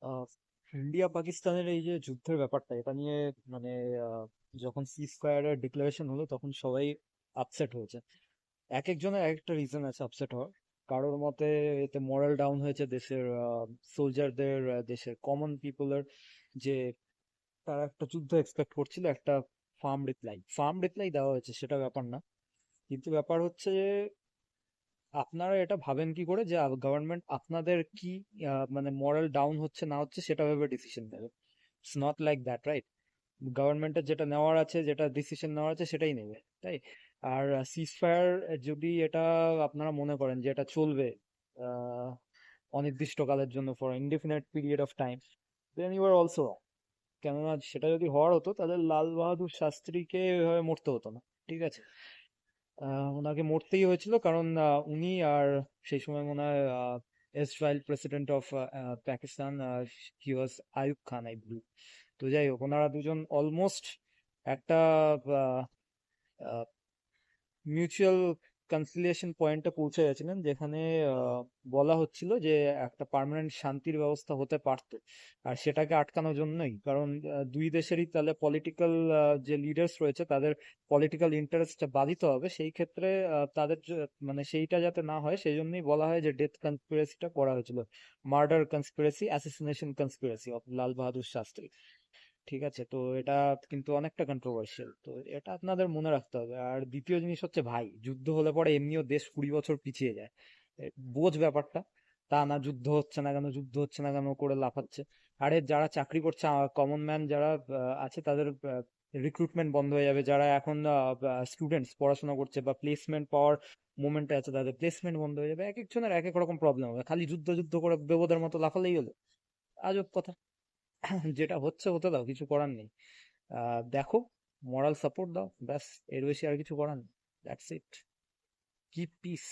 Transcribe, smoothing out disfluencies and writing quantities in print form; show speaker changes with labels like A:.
A: আহ, India পাকিস্তানের এই যে যুদ্ধের ব্যাপারটা এটা নিয়ে মানে আহ, যখন সিজ ফায়ারের ডিক্লারেশন হলো তখন সবাই আপসেট হয়েছে। এক একজনের এক একটা রিজন আছে আপসেট হওয়ার। কারোর মতে এতে মরাল ডাউন হয়েছে দেশের সোলজারদের, দেশের কমন পিপলের, যে তারা একটা যুদ্ধ এক্সপেক্ট করছিল, একটা ফার্ম রিপ্লাই দেওয়া হয়েছে, সেটা ব্যাপার না। কিন্তু ব্যাপার হচ্ছে যে আপনারা এটা ভাবেন কি করে যে গভর্নমেন্ট আপনাদের কি মানে মরাল ডাউন হচ্ছে না হচ্ছে সেটা ভেবে ডিসিশন নেবে? It's not like that, right? গভর্নমেন্টের যেটা নেওয়ার আছে, যেটা ডিসিশন নেওয়ার আছে সেটাই নেবে, তাই। আর সিজ ফায়ার যদি এটা আপনারা মনে করেন যে এটা চলবে আহ, অনির্দিষ্টকালের জন্য, for indefinite period of time, then you are also wrong. কেননা সেটা যদি হওয়ার হতো তাহলে লাল বাহাদুর শাস্ত্রীকে এভাবে মরতে হতো না, ঠিক আছে? ওনাকে মরতেই হয়েছিল কারণ উনি আর সেই সময় মনে হয় x president of Pakistan, he was Ayub Khan, I believe. তো যাই হোক, ওনারা দুজন অলমোস্ট একটা মিউচুয়াল কনসিলিয়েশন পয়েন্টে পৌঁছে গেছিলেন, যেখানে বলা হচ্ছিল যে একটা পার্মানেন্ট শান্তির ব্যবস্থা হতে পারতো। আর সেটাকে আটকানোর জন্যই, কারণ দুই দেশেরই তাহলে পলিটিক্যাল যে লিডার্স রয়েছে তাদের পলিটিক্যাল ইন্টারেস্টটা বাধিত হবে, সেই ক্ষেত্রে তাদের মানে সেইটা যাতে না হয় সেই জন্যই বলা হয় যে ডেথ কনস্পিরেসিটা করা হয়েছিল। Murder conspiracy, অ্যাসিসিনেশন conspiracy of Lal Bahadur Shastri. ঠিক আছে, তো এটা কিন্তু অনেকটা কন্ট্রোভার্সিয়াল, তো এটা আপনাদের মনে রাখতে হবে। আর দ্বিতীয় জিনিস হচ্ছে, ভাই, যুদ্ধ হলে পরে এমনিও দেশ 20 বছর পিছিয়ে যায়। বোঝ ব্যাপারটা। তা না, যুদ্ধ হচ্ছে না কেন, যুদ্ধ হচ্ছে না কেন করে লাফাচ্ছে। আরে যারা চাকরি করছে, কমন ম্যান যারা আছে, তাদের রিক্রুটমেন্ট বন্ধ হয়ে যাবে। যারা এখন স্টুডেন্টস পড়াশোনা করছে বা প্লেসমেন্ট পাওয়ার মোমেন্টে আছে, তাদের প্লেসমেন্ট বন্ধ হয়ে যাবে। এক একজনের এক এক রকম প্রবলেম হবে, খালি যুদ্ধ যুদ্ধ করে বেবদের মতো লাফালেই হলো? আজব কথা। যেটা হচ্ছে হতে দাও, কিছু করার নেই। দেখো, মোরাল সাপোর্ট দাও, ব্যাস। এর বেশি আর কিছু করার নেই। That's it. Keep piece.